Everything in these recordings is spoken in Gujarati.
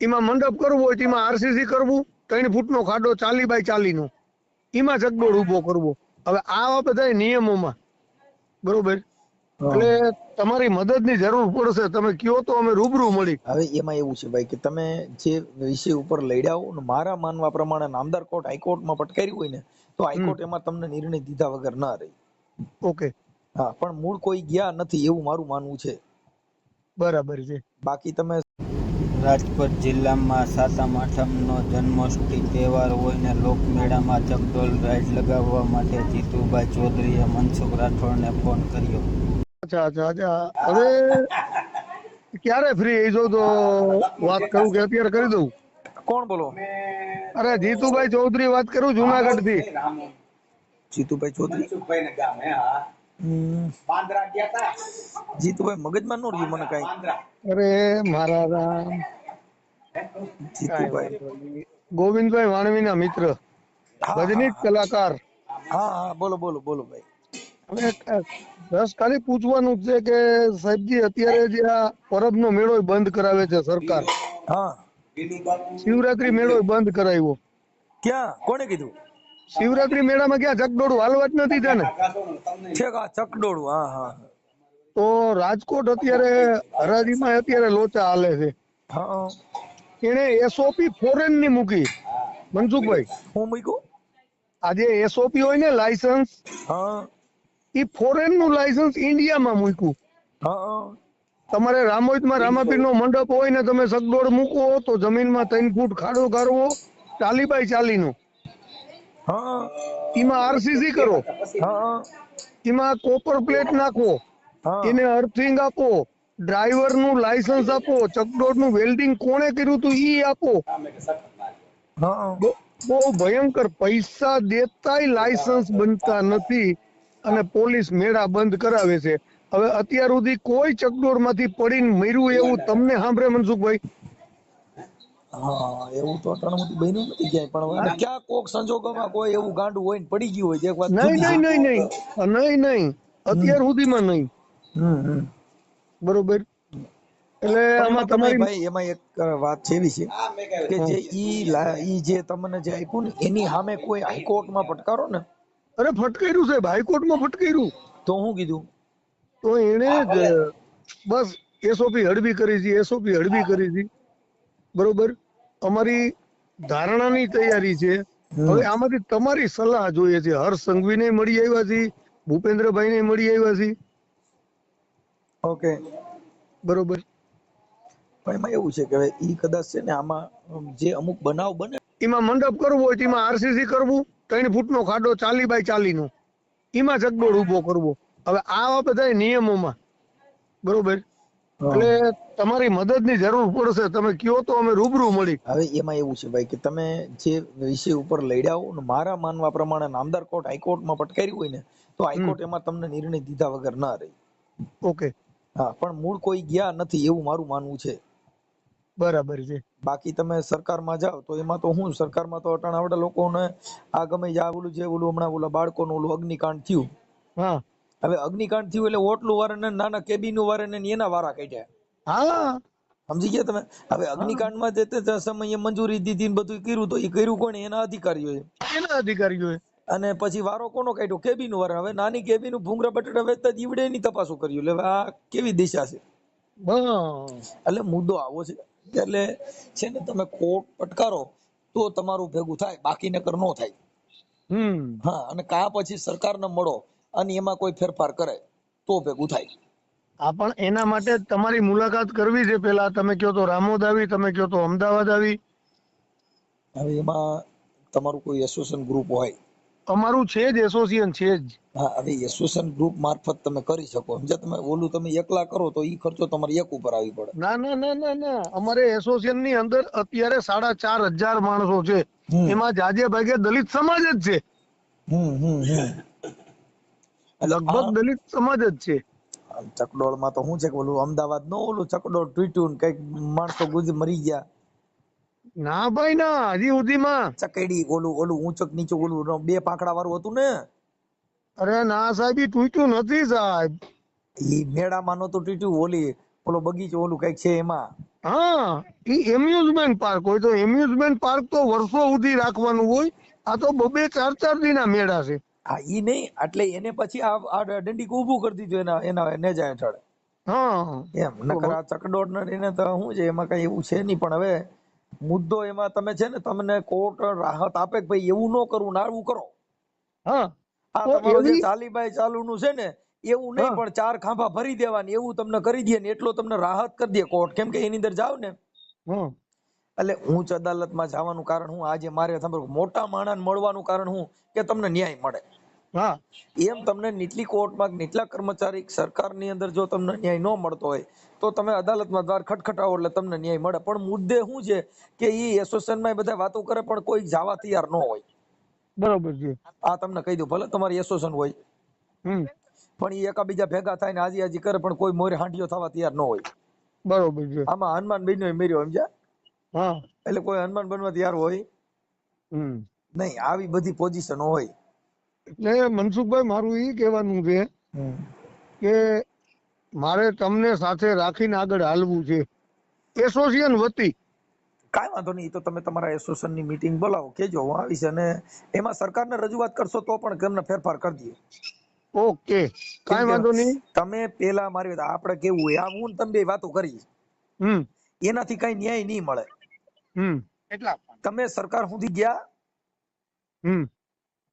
એમાં મંડપ કરવું હોય તો એમાં આરસીસી કરવું, 3 ફૂટનો ખાડો 40 બાય 40 નો, એમાં ચકડોળ ઉભો કરવો. હવે આવા બધા નિયમોમાં બરોબર, એટલે તમારી મદદની જરૂર પડશે. તમે કયો તો અમે રૂબરૂ મળી. હવે એમાં એવું છે ભાઈ કે તમે જે વિષય ઉપર લડ્યા હો ને, મારા માનવા પ્રમાણે નામદાર કોર્ટ હાઈકોર્ટમાં પટકાર્યું હોય ને, તો હાઈકોર્ટ એમાં તમને નિર્ણય દીધા વગર ના રહી. ઓકે, હા, પણ મૂળ કોઈ ગયા નથી એવું મારું માનવું છે. બરાબર છે. બાકી તમે રાજકોટ જિલ્લામાં સાતમ આઠમનો જન્મોત્સવ તહેવાર હોય ને લોકમેળામાં ચકડોળ રાઈડ લગાવવા માટે જીતુભાઈ ચૌધરીએ મનસુખ રાઠોડને ફોન કર્યો. અચ્છા. હવે ક્યારે ફ્રી થઈ જાવ તો વાત કરું કે અત્યારે કરી દઉં? કોણ બોલો? અરે જીતુભાઈ ચૌધરી વાત કરું, જુનાગઢ થી. જીતુભાઈ ચૌધરી જીતુભાઈ મગજમાં નો રહ્યું મને કઈ. અરે મારા રામ, જીતુભાઈ ગોવિંદભાઈ વાણવીના મિત્ર, ભજનીત કલાકાર. હા બોલો ભાઈ. હવે બસ ખાલી પૂછવાનું છે કે સાહેબજી અત્યારે જે આ પરબનો મેળો બંધ કરાવે છે સરકાર, હા, શિવરાત્રી મેળો બંધ કરાવ્યો. ક્યાં કોને કીધું? શિવરાત્રી મેળામાં ક્યાં ચકડોળ હાલવા જ નથી થયા ને? ચકડોળું, હા. તો રાજકોટ અત્યારે હરાજીમાં અત્યારે લોચા હાલે છે. હા, એને એસઓપી ફોરેન ની મૂકી. મનસુખભાઈ, હું મૂક્યું? આજે એસઓપી હોય ને લાયસન્સ, હા, એ ફોરેન નું લાયસન્સ ઇન્ડિયામાં મૂક્યું. હા, તમારે રામોઈતમાં રામાપીર નો મંડપ હોય ને, તમે સગડોળ મૂકો તો જમીનમાં 3 ફૂટ ખાડો ગાળવો 40 બાય 40 નો, હા, એમાં આરસીસી કરો, હા, એમાં કોપર પ્લેટ નાખો, હા, એને અર્થિંગ આપો, ડ્રાઈવર નું લાયસન્સ આપો, ચકડોળ નું વેલ્ડિંગ કોણે કર્યું તું ઈ આપો. હા. બહુ ભયંકર, પૈસા દેતાય લાયસન્સ બનતા નથી અને પોલીસ મેળા બંધ કરાવે છે. હવે અત્યાર સુધી કોઈ ચકડોળ માંથી પડીને મર્યું એવું તમને સાંભળે મનસુખભાઈ? હા, એવું તો અટાણું બધું બન્યું નથી ક્યાંય, પણ ક્યાં કોક સંજોગોમાં કોઈ એવું ગાંડું હોય ને પડી ગયું હોય જે એક વાત જુદી છે. નહીં, અત્યાર સુધીમાં નહીં. બરોબર, એટલે પણ આમાં એમાં તમે તમારી ભાઈ એમાં એક વાત છે એવી છે કે જે ઈ જે તમને જે આપ્યું ને એની સામે કોઈ હાઈકોર્ટમાં ફટકારો ને. અરે ફટકાર્યું સાહેબ, હાઈકોર્ટમાં ફટકાર્યું. તો હું કીધું? તો એને જ બસ એસઓપી હળવી કરી છે. બરોબર, અમારી ધારણાની તૈયારી છે. હવે આમાંથી તમારી સલાહ જોઈએ છે. હર્ષ સંઘવીને મળી આવ્યા છે, ભૂપેન્દ્રભાઈ ને મળી આવ્યા છે. ઓકે, બરોબર. પણ એમાં એવું છે કે ઈ કદાચ છે ને આમાં જે અમુક બનાવ બને એમાં મંડપ કરવું હોય તો એમાં આરસીસી કરવું, 3 ફૂટનો ખાડો 40 બાય 40 નો, એમાં ચકડોળ ઉભો કરવો. હવે આવા બધા નિયમોમાં બરોબર, એટલે તમારી મદદની જરૂર પડશે. તમે કયો તો અમે રૂબરૂ મળી. હવે એમાં એવું છે ભાઈ કે તમે જે વિષય ઉપર લડ્યા હો ને, મારા માનવા પ્રમાણે નામદાર કોર્ટ હાઈકોર્ટમાં પટકાર્યું હોય ને, તો હાઈકોર્ટ એમાં તમને નિર્ણય દીધા વગર ના રહી. ઓકે, હા, પણ મૂળ કોઈ ગયા નથી એવું મારું માનવું છે. બરાબર છે. બાકી તમે સરકારમાં જાઓ તો એમાં તો હું સરકારમાં તો અટાણા આવડા લોકોને આ ગમે જે ઓલું હમણાં ઓલા બાળકોનું ઓલું અગ્નિકાંડ થયું. હા, હવે અગ્નિકાંડ થયું એટલે ઓટલું વાળાને નાના કેબિન વાળાને એના વારા કાઢ્યા. હા, સમજી ગયા તમે? હવે અગ્નિકાંડમાં તે સમયે મંજૂરી દીધી ને બધું કર્યું, તો એ કર્યું કોને? એના અધિકારીઓએ. એના અધિકારીઓએ. અને પછી વારો કોનો કાઢ્યો? કેબિન વાળા. હવે નાની કેબિન ભૂંગરા બટેટા વેચતા જીવડે ની તપાસો કર્યું. એટલે આ કેવી દિશા છે? એટલે મુદ્દો આવો છે. એટલે છે ને, તમે કોર્ટ પટકારો તો તમારું ભેગું થાય, બાકી નકર નો થાય. હા, અને કા પછી સરકારને મળો અને એમાં કોઈ ફેરફાર કરે તો ભેગું થાય. હા, પણ એના માટે તમારી મુલાકાત કરવી છે. પેલા તમે કયો તો રામોદ આવી, તમે કયો તો અમદાવાદ આવી. હવે એમાં તમારું કોઈ એસોસિએશન ગ્રુપ હોય? અમારું છે જ, એસોસિએશન છે જ. હા, હવે એસોસિએશન ગ્રુપ મારફત તમે કરી શકો. સમજ્યા તમે? ઓલું તમે એકલા કરો તો ઈ ખર્ચો તમારે એક ઉપર આવી પડે. ના, અમારે એસોસિએશન ની અંદર અત્યારે 4,500 માણસો છે. એમાં જાજે ભાગે દલિત સમાજ જ છે. લગભગ દલિત સમાજ જ છે. ચકડોળ માં તો શું છે કે ઓલું અમદાવાદ નો ઓલું ચકડોળ તૂટ્યું ને કઈક માણસો મરી ગયા. ના ભાઈ ના, હજી સુધીમાં ચકેડી ઓલું ઊંચક નીચું ઓલું 2 પાંખડા વાળું હતું ને. અરે ના સાહેબ, ઈ તૂટ્યું નથી સાહેબ. ઈ મેળામાં નતું તૂટ્યું, ઓલો બગીચો ઓલું કઈક છે એમાં. હા, ઈ એમ્યુઝમેન્ટ પાર્ક હોય તો એમ્યુઝમેન્ટ પાર્ક તો વર્ષો સુધી રાખવાનું હોય. આ તો 2-4 દીના મેળા છે. હા ઈ નહીં, એટલે એને પછી આ દંડી ઊભું કરી દીધું એના એના નેજા હેઠળ હા એમ. નકર આ ચકડોળ ને એને તો શું છે, એમાં કઈ એવું છે નહીં. પણ હવે મુદ્દો એમાં તમે છે ને, તમને કોર્ટ રાહત આપે કે ભાઈ એવું ન કરવું ને આવું કરો. હા આ તો તમારો જે એવી 40/40 નું છે ને એવું નહીં, હા પણ 4 ખાંભા ભરી દેવાની એવું તમને કરી દે ને, એટલો તમને રાહત કરી દે કોર્ટ. કેમ કે એની અંદર જાવ ને હા એટલે ઉચ્ચ અદાલતમાં જવાનું કારણ હું, આજે મારે સાંભળો મોટા માણસ મળવાનું કારણ હું, કે તમને ન્યાય મળે. હા એમ તમને નીચલી કોર્ટમાં નીચલા કર્મચારી સરકારની અંદર જો તમને ન્યાય ન મળતો હોય તો તમે અદાલતમાં દ્વાર ખટખટાવો એટલે તમને ન્યાય મળે. પણ મુદ્દે શું છે કે એ એસોસિએશનમાં બધા વાતો કરે પણ કોઈ જવા તૈયાર ન હોય. બરોબર છે. આ તમને કહી દઉં, ભલે તમારી એસોસિએશન હોય હમ પણ એ એકાબીજા ભેગા થાય ને હાજી હાજી કરે પણ કોઈ મોરે હાંડીઓ થવા તૈયાર ન હોય. બરોબર છે. આમાં હનુમાન બન્યો મેર્યો, સમજ્યા? હા એટલે કોઈ હનુમાન બનવા તૈયાર હોય હમ નહીં. આવી બધી પોઝિશનો હોય. એટલે મનસુખભાઈ, મારું ઈ કહેવાનું છે કે મારે તમને સાથે રાખીને આગળ હાલવું છે એસોસિએશન વતી. કાંઈ વાંધો નહીં, તો તમે તમારા એસોસિએશનની મીટિંગ બોલાવો, કેજો હું આવીશ, અને એમાં સરકારને રજૂઆત કરશો તો પણ તમને ફેરફાર કરી દઈએ. ઓકે, કેમ કાંઈ કે વાંધો નહીં. તમે પેલા મારી આપણે કેવું હોય, આ હું ને તમે બે વાતો કરી, હમ એનાથી કઈ ન્યાય નહીં મળે. હમ તમે સરકાર સુધી ગયા હમ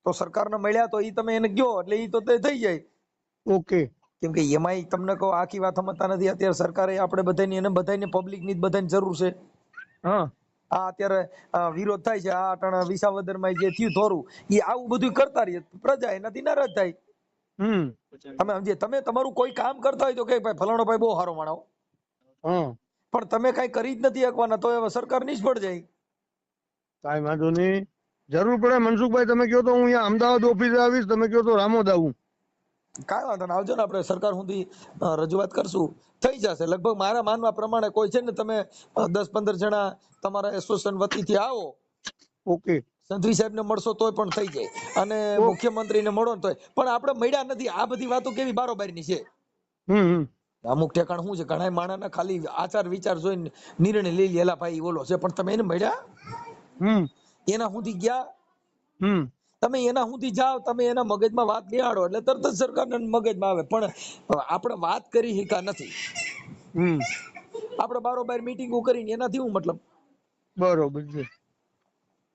તો સરકારને મળ્યા તો ઈ તમે એને ગયો એટલે ઈ તો તે થઈ જાય. ઓકે. કેમ કે એમાંય તમને કહો આખી વાત સમજતા નથી. અત્યારે સરકારે આપણે બધાની એને બધાને પબ્લિકની જ બધાની જરૂર છે. હા આ અત્યારે વિરોધ થાય છે, આ અટાણા વિસાવદરમાં જે થયું થોરું, એ આવું બધું કરતા રહીએ, પ્રજા એનાથી નારાજ થાય. હમ તમે સમજે, તમે તમારું કોઈ કામ કરતા હોય તો કે ભાઈ ફલાણો ભાઈ બહુ સારો માણો, હા પણ તમે કઈ કરી જ નથી શકવાના તો હવે સરકાર નિષ્ફળ જાય. કાંઈ વાંધો નહીં. જરૂર પડે મનસુખભાઈ, તમે કહો તો હું અહીંયા અમદાવાદ ઓફિસે આવીશ, તમે કહો તો રામોદ આવું. કાંઈ વાંધો નહીં, આવજો ને, આપણે સરકાર સુધી રજૂઆત કરશું, થઈ જશે. લગભગ મારા માનવા પ્રમાણે કોઈ છે ને, તમે 10-15 જણા તમારા એસોસિએશન વતીથી આવો, ઓકે. સંઘવી સાહેબ ને મળશો તોય પણ થઈ જાય, અને મુખ્યમંત્રીને મળો તોય. પણ આપણે મળ્યા નથી. આ બધી વાતો કેવી બારોબારીની છે. હમ અમુક ઠેકાણ શું છે, ઘણા માણસના ખાલી આચાર વિચાર જોઈને નિર્ણય લઈ લેલા ભાઈ ઓલો છે, પણ તમે એને મળ્યા, હમ એના સુધી ગયા, હમ તમે એના સુધી જાઓ, તમે એના મગજમાં વાત બેહાડો એટલે તરત જ સરકારના મગજમાં આવે. પણ આપણે વાત કરી શકા નથી. હમ આપણે બારોબાર મીટિંગો કરીને એનાથી શું મતલબ? બરોબર છે.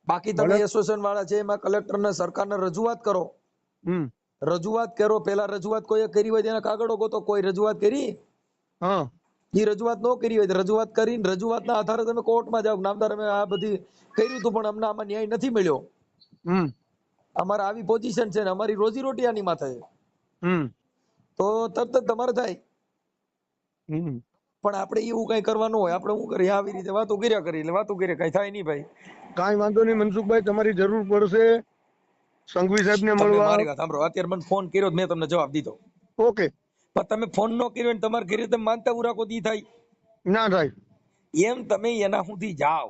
બાકી તમે એસોસિએશન વાળા છે, એમાં કલેક્ટરને સરકારને રજૂઆત કરો. હમ રજૂઆત કરો, પેલા રજૂઆત કોઈ કરી હોય તેના કાગળો ગોતો. કોઈ રજૂઆત કરી? હા એ રજૂઆત ન કરી હોય તો રજૂઆત કરીને રજૂઆતના આધારે તમે કોર્ટમાં જાઓ, નામદાર અમે આ બધી કર્યું હતું પણ અમને આમાં ન્યાય નથી મળ્યો, હમ અમારે આવી પોઝિશન છે ને અમારી રોજીરોટી આની માથે છે, હમ તો તરત જ તમારે થાય. હમ પણ આપણે એવું કઈ કરવાનું હોય, આપણે શું કરીએ, આવી રીતે વાતો કર્યા કરી એટલે વાતો કરીએ, કઈ થાય નહીં ભાઈ. કાંઈ વાંધો નહીં મનસુખભાઈ, તમારી જરૂર પડશે સંઘવી સાહેબને તમે મળવા. મારી વાત સાંભળો, અત્યારે મને ફોન કર્યો મેં તમને જવાબ દીધો, ઓકે. પણ તમે ફોન ન કર્યો ને તમારા ઘરે તમે માનતા ઉરાકો દી થાય ના થાય. એમ તમે એના સુધી જાઓ,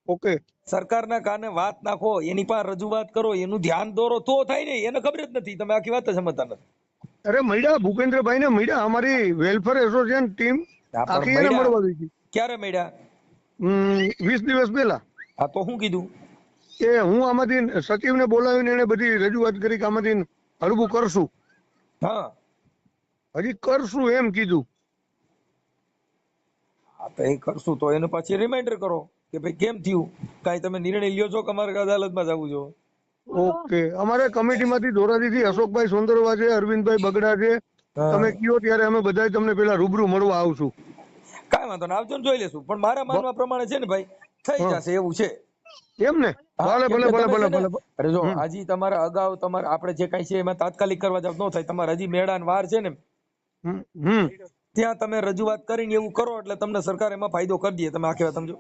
ઓકે. સરકારના કાને વાત નાખો, એની પાસે રજૂઆત કરો, એનું ધ્યાન દોરો તો થાય ને. એને ખબર જ નથી, તમે આખી વાત જ સમજતા નથી. અરે મળ્યા, ભૂપેન્દ્રભાઈ ને મળ્યા, અમારી વેલફેર એસોસિએશન ટીમ આખી એને મળવા દીધી. ક્યારે મળ્યા? 20 દિવસ પહેલા. હા તો શું કીધું? કે હું આમાંથી સચિવને બોલાવીને એને બધી રજૂઆત કરી કે આમાંથી હળવું કરશું. હા હજી કરશું એમ કીધું. હા તો એ કરશું તો એને પછી રિમાઇન્ડર કરો કે ભાઈ કેમ થયું, કાંઈ તમે નિર્ણય લ્યો છો કે અમારે અદાલતમાં જવું છો? ઓકે. અમારે કમિટીમાંથી ધોરાજીથી અશોકભાઈ સોંદરવા છે, અરવિંદભાઈ બગડા છે. તમે કયો ત્યારે અમે બધા તમને પેલા રૂબરૂ મળવા આવશું. કાંઈ વાંધો નહીં, આવજો ને જોઈ લેશું. પણ મારા માનવા પ્રમાણે છે ને ભાઈ, થઈ જશે એવું છે. એમ ને? ભલે ભલે ભલે ભલે ભલે. અરે જો હજી તમારા અગાઉ તમારે આપણે જે કઈ છે એમાં તાત્કાલિક કરવા જાવ ન થાય. તમારે હજી મેળાની વાર છે ને, ત્યાં તમે રજૂઆત કરીને એવું કરો એટલે તમને સરકાર એમાં ફાયદો કરી દે. તમે આખી વાત સમજો.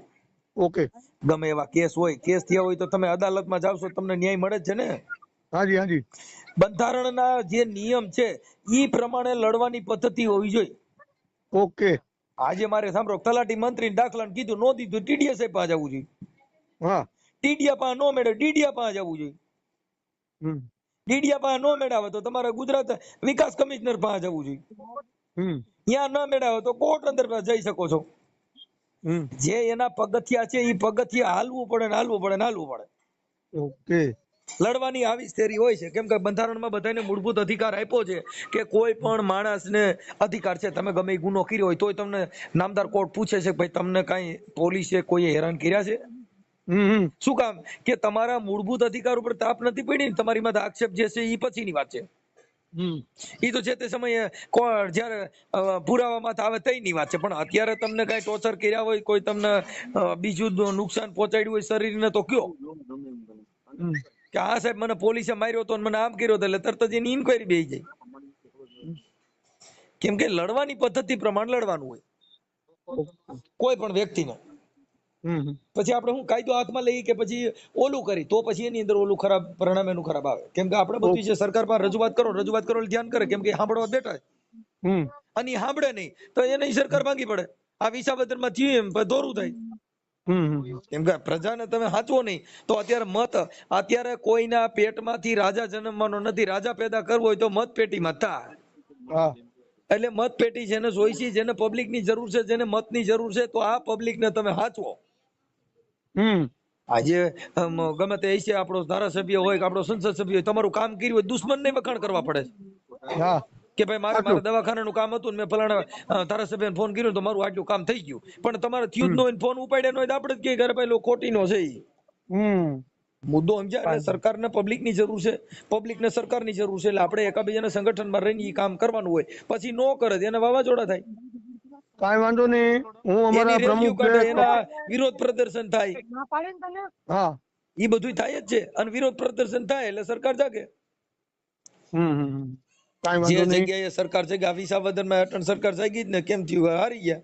ઓકે. ગમે એવા કેસ હોય, કેસ થયા હોય તો તમે અદાલતમાં જાવશો, તમને ન્યાય મળે જ છે ને. હાજી હાજી. બંધારણના જે નિયમ છે ઈ પ્રમાણે લડવાની પદ્ધતિ હોવી જોઈએ. ઓકે. આજે મારે સાંભળો, તલાટી મંત્રી દાખલા કીધું, નો દીધું, ટીડીએસ પાસે જવું જોઈએ. હા. ટીડીયા પાસે નો મેળવે, ડીડીયા પાસે જવું જોઈએ. ડીડીયા પાસે નો મેળવે તો તમારે ગુજરાત વિકાસ કમિશનર પાસે જવું જોઈએ. ત્યાં ન મેળવે તો કોર્ટ અંદર જઈ શકો છો. જે એના પગથિયા છે એ પગથિયા હાલવું પડે ને હાલવું પડે ને હાલવું પડે. ઓકે. લડવાની આવી સ્થિતિ હોય છે, કેમ કે બંધારણમાં બધાને મૂળભૂત અધિકાર આપ્યો છે કે કોઈ પણ માણસને અધિકાર છે, તમે ગમે એ ગુનો કર્યો હોય તોય તમને નામદાર કોર્ટ પૂછે છે કે ભાઈ તમને કાંઈ પોલીસે કોઈ હેરાન કર્યા છે? શું કામ? કે તમારા મૂળભૂત અધિકાર ઉપર તાપ નથી પડી ને તમારી માથે આક્ષેપ જે છે એ પછીની વાત છે. એ તો છે તે સમયે જયારે પુરાવામાં આવે તઈની વાત છે, પણ અત્યારે તમને કઈ ટોર્ચર કર્યા હોય, કોઈ તમને બીજું નુકસાન પહોંચાડ્યું હોય શરીરને તો કયો કે હા સાહેબ મને પોલીસે માર્યો હતો મને આમ કર્યો હતો, એટલે તરત જ એની ઇન્કવાયરી બેસી જાય. કેમ કે લડવાની પદ્ધતિ પ્રમાણે લડવાનું હોય કોઈ પણ વ્યક્તિને. પછી આપણે શું કાયદો હાથમાં લઈએ કે પછી ઓલું કરી તો પછી એની અંદર ઓલું ખરાબ પરિણામ એનું ખરાબ આવે. કેમ કે આપણે બધું છે સરકાર પર રજૂઆત કરો એટલે ધ્યાન કરે, કેમ કે સાંભળવા બેઠા અને સાંભળે નહીં તો એને સરકાર ભાંગી પડે. આ વિસાવદરમાં થયું એમ દોરું થાય. કેમ કે પ્રજાને તમે સાચવો નહીં તો અત્યારે કોઈના પેટમાંથી રાજા જન્મવાનો નથી, રાજા પેદા કરવો હોય તો મત પેટીમાં થાય. એટલે મત પેટી જેને જોઈ છે, જેને પબ્લિક ની જરૂર છે, જેને મત ની જરૂર છે, તો આ પબ્લિક ને તમે સાચવો. આજે ગમે તે છે આપણો ધારાસભ્ય હોય કે આપણો સંસદ સભ્ય હોય, તમારું કામ કર્યું હોય દુશ્મન ને વખાણ કરવા પડે કે ભાઈ મારે દવાખાનાનું કામ હતું ને મેં ફલાણા ધારાસભ્યને ફોન કર્યો તો મારું આટલું કામ થઈ ગયું, પણ તમારે થયું જ ન હોય ફોન ઉપાડ્યા ન હોય તો આપણે જ કહીએ કે ભાઈ ખોટી નો છે. મુદ્દો સમજ્યા? સરકારને પબ્લિક ની જરૂર છે, પબ્લિક ને સરકારની જરૂર છે, એટલે આપણે એકાબીજાના સંગઠનમાં રહીને એ કામ કરવાનું હોય. પછી નો કરે એને વાવાઝોડા થાય, કાઈ વાંધો નહીં. હું અમારા પ્રમુખ એના વિરોધ પ્રદર્શન થાય, એ બધું થાય જ છે. અને વિરોધ પ્રદર્શન થાય એટલે સરકાર જાગે. જે જગ્યાએ સરકાર છે, વિસાવદરમાં અટણ સરકાર જાગી જ ને, કેમ થયું? હારી ગયા.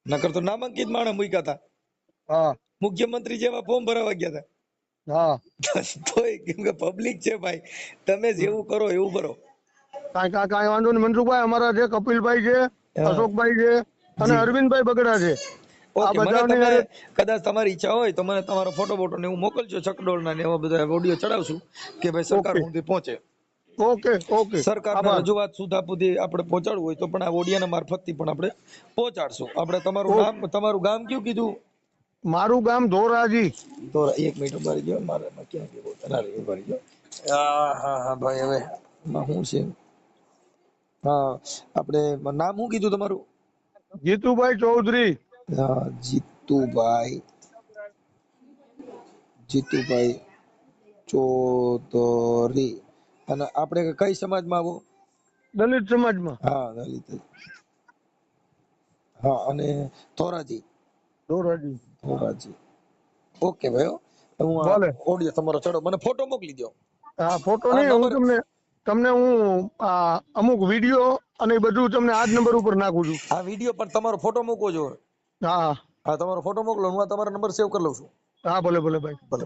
નકર તો નામાંકિત માણસ મૂક્યા હતા, મુખ્યમંત્રી જેવા ફોર્મ ભરાવા ગયા હતા. તોય કેમ કે પબ્લિક છે ભાઈ, તમે જેવું કરો એવું ભરો. કાંઈ વાંધો નહીં મનસુખભાઈ. અમારા જે કપિલભાઈ છે, અશોકભાઈ છે અને અરવિંદભાઈ બગડા છે, આ બધાને કદાચ તમારી ઈચ્છા હોય તો મને તમારો ફોટો બોટો ને હું મોકલજો, ચકડોળના ને એવા બધા ઓડિયો ચડાવશું કે ભાઈ સરકાર સુધી પહોંચે. Okay okay. સરકારની રજૂઆત સુધા સુધી આપણે પહોંચાડવું હોય તો પણ આ ઓડિયાના મારફતથી પણ આપણે પહોંચાડશું. આપણે તમારું ગામ કયું કીધું? મારું ગામ ધોરાજી. એક મિનિટ ઉભારી ગયો, મારે ક્યાં ગયો? ઉભારી ગયો. હા ભાઈ, હવે શું છે? હા, આપણે નામ શું કીધું તમારું? જીતુભાઈ ચૌધરી. જીતુભાઈ ચૌધરી. અને આપણે કઈ સમાજમાં આવો? દલિત સમાજમાં. હા, દલિત. હા, અને ધોરાજી. ઓકે ભાઈ, હું ઓડિયો તમારો ચડો, મને ફોટો મોકલી દો. હા, ફોટો નહીં, હું તમને હું અમુક વિડીયો અને બધું તમને આ જ નંબર ઉપર નાખું છું. આ વિડીયો પર તમારો ફોટો મૂકવો જો. હા, તમારો ફોટો મોકલો, હું તમારો નંબર સેવ કરી લઉં છું. હા, ભલે ભાઈ. ભલે.